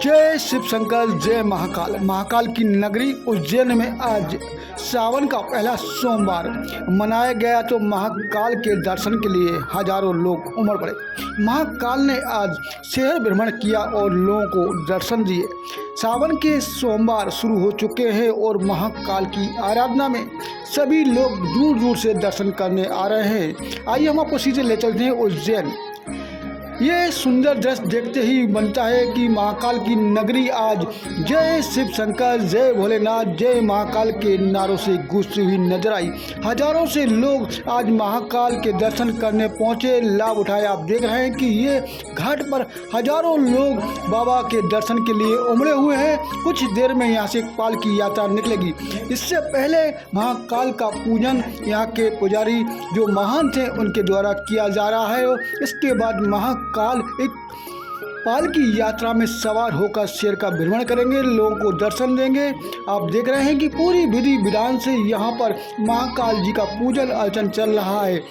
जय शिव शंकर, जय महाकाल। महाकाल की नगरी उज्जैन में आज सावन का पहला सोमवार मनाया गया तो महाकाल के दर्शन के लिए हजारों लोग उमड़ पड़े। महाकाल ने आज शहर भ्रमण किया और लोगों को दर्शन दिए। सावन के सोमवार शुरू हो चुके हैं और महाकाल की आराधना में सभी लोग दूर दूर से दर्शन करने आ रहे हैं। आइए हम आपको सीधे ले चलते हैं उज्जैन। ये सुंदर दृश्य देखते ही बनता है कि महाकाल की नगरी आज जय शिव शंकर, जय भोलेनाथ, जय महाकाल के नारों से गूंजती हुई नजर आई। हजारों से लोग आज महाकाल के दर्शन करने पहुंचे, लाभ उठाए। आप देख रहे हैं कि ये घाट पर हजारों लोग बाबा के दर्शन के लिए उमड़े हुए हैं। कुछ देर में यहाँ से पाल की यात्रा निकलेगी। इससे पहले महाकाल का पूजन यहाँ के पुजारी जो महान थे उनके द्वारा किया जा रहा है। इसके बाद महाकाल एक पाल की यात्रा में सवार होकर शहर का भ्रमण करेंगे, लोगों को दर्शन देंगे। आप देख रहे हैं कि पूरी विधि विधान से यहाँ पर महाकाल जी का पूजन अर्चन चल रहा है।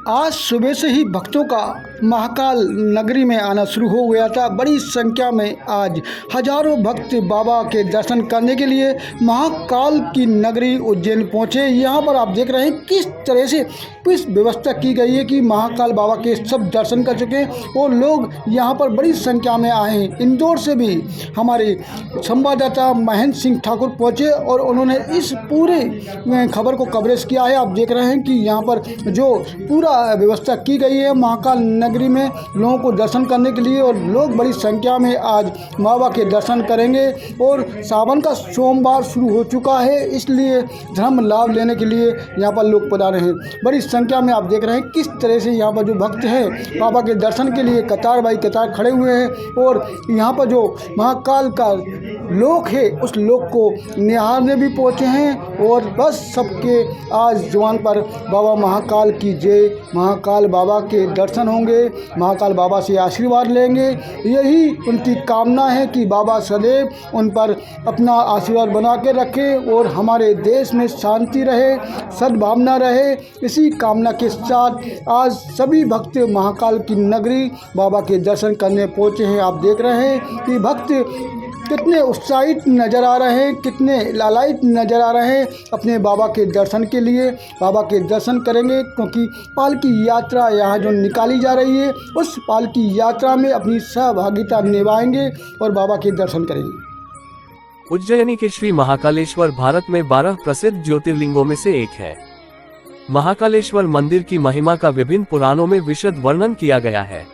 आज सुबह से ही भक्तों का महाकाल नगरी में आना शुरू हो गया था। बड़ी संख्या में आज हजारों भक्त बाबा के दर्शन करने के लिए महाकाल की नगरी उज्जैन पहुंचे। यहाँ पर आप देख रहे हैं किस तरह से इस व्यवस्था की गई है कि महाकाल बाबा के सब दर्शन कर चुके हैं और लोग यहाँ पर बड़ी संख्या में आए हैं। इंदौर से भी हमारे संवाददाता महेंद्र सिंह ठाकुर पहुँचे और उन्होंने इस पूरे खबर को कवरेज किया है। आप देख रहे हैं कि यहाँ पर जो पूरा व्यवस्था की गई है महाकाल नगरी में लोगों को दर्शन करने के लिए, और लोग बड़ी संख्या में आज बाबा के दर्शन करेंगे। और सावन का सोमवार शुरू हो चुका है, इसलिए धर्म लाभ लेने के लिए यहाँ पर लोग पधारे हैं। बड़ी संख्या में आप देख रहे हैं किस तरह से यहाँ पर जो भक्त हैं बाबा के दर्शन के लिए कतार बाई कतार खड़े हुए हैं। और यहाँ पर जो महाकाल का लोक है उस लोक को निहारने भी पहुँचे हैं। और बस सबके आज जुबान पर बाबा महाकाल की जय, महाकाल बाबा के दर्शन होंगे, महाकाल बाबा से आशीर्वाद लेंगे। यही उनकी कामना है कि बाबा सदैव उन पर अपना आशीर्वाद बना के रखे और हमारे देश में शांति रहे, सद्भावना रहे। इसी कामना के साथ आज सभी भक्त महाकाल की नगरी बाबा के दर्शन करने पहुँचे हैं। आप देख रहे हैं कि भक्त कितने उत्साहित नज़र आ रहे हैं, कितने लालायित नज़र आ रहे हैं अपने बाबा के दर्शन के लिए। बाबा के दर्शन करेंगे क्योंकि पाल की यात्रा यहाँ जो निकाली जा रही है उस पाल की यात्रा में अपनी सहभागिता निभाएंगे और बाबा के दर्शन करेंगे। उज्जैनी के श्री महाकालेश्वर भारत में 12 प्रसिद्ध ज्योतिर्लिंगों में से एक है। महाकालेश्वर मंदिर की महिमा का विभिन्न पुराणों में विशद वर्णन किया गया है।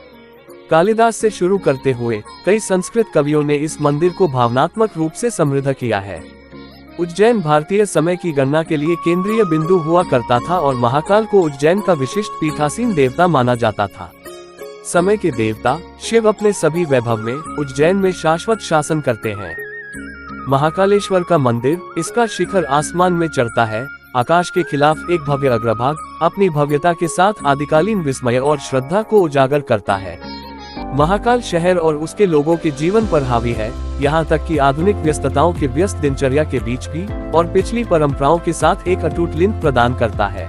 कालिदास से शुरू करते हुए कई संस्कृत कवियों ने इस मंदिर को भावनात्मक रूप से समृद्ध किया है। उज्जैन भारतीय समय की गणना के लिए केंद्रीय बिंदु हुआ करता था और महाकाल को उज्जैन का विशिष्ट पीठासीन देवता माना जाता था। समय के देवता शिव अपने सभी वैभव में उज्जैन में शाश्वत शासन करते हैं। महाकालेश्वर का मंदिर, इसका शिखर आसमान में चढ़ता है। आकाश के खिलाफ एक भव्य अग्रभाग अपनी भव्यता के साथ आदिकालीन विस्मय और श्रद्धा को उजागर करता है। महाकाल शहर और उसके लोगों के जीवन पर हावी है, यहाँ तक कि आधुनिक व्यस्तताओं के व्यस्त दिनचर्या के बीच भी और पिछली परंपराओं के साथ एक अटूट लिंक प्रदान करता है।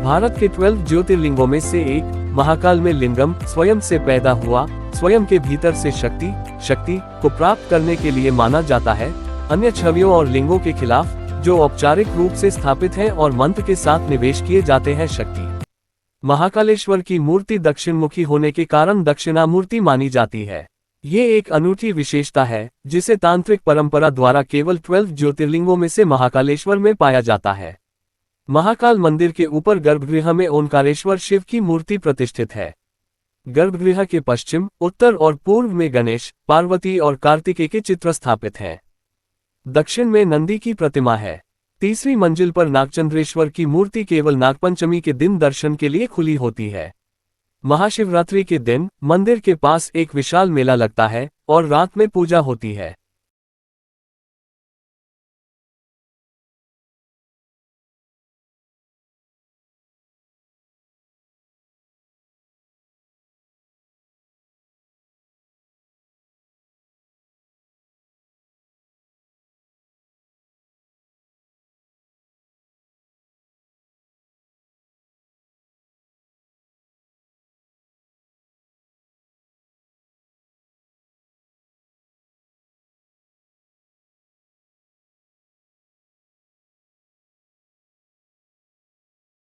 भारत के 12 ज्योतिर्लिंगों में से एक महाकाल में लिंगम स्वयं से पैदा हुआ, स्वयं के भीतर से शक्ति को प्राप्त करने के लिए माना जाता है। अन्य छवियों और लिंगों के खिलाफ जो औपचारिक रूप से स्थापित हैं और मंत्र के साथ निवेश किए जाते हैं शक्ति। महाकालेश्वर की मूर्ति दक्षिणमुखी होने के कारण दक्षिणामूर्ति मानी जाती है। ये एक अनूठी विशेषता है जिसे तांत्रिक परंपरा द्वारा केवल 12 ज्योतिर्लिंगों में से महाकालेश्वर में पाया जाता है। महाकाल मंदिर के ऊपर गर्भगृह में ओंकारेश्वर शिव की मूर्ति प्रतिष्ठित है। गर्भगृह के पश्चिम, उत्तर और पूर्व में गणेश, पार्वती और कार्तिकेय के चित्र स्थापित हैं। दक्षिण में नंदी की प्रतिमा है। तीसरी मंजिल पर नागचंद्रेश्वर की मूर्ति केवल नागपंचमी के दिन दर्शन के लिए खुली होती है। महाशिवरात्रि के दिन मंदिर के पास एक विशाल मेला लगता है और रात में पूजा होती है।